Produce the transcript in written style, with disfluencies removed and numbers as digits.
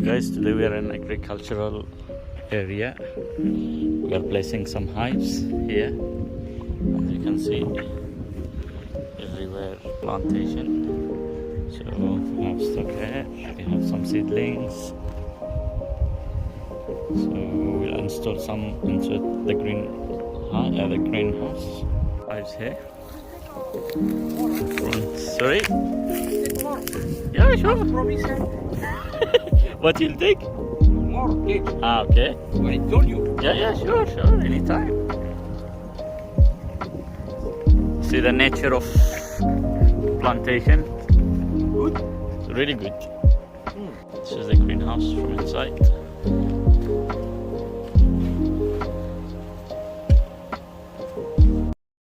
guys, today we are in agricultural area. We are placing some hives here. As you can see, everywhere plantation. So we have stock here, we have some seedlings. So we'll install some into the greenhouse. Hives here. Sorry? Yeah, sure. What you'll take? More cake. Ah, okay. I told you. Yeah, sure, anytime. See the nature of plantation. Good. It's really good. This is the greenhouse from inside.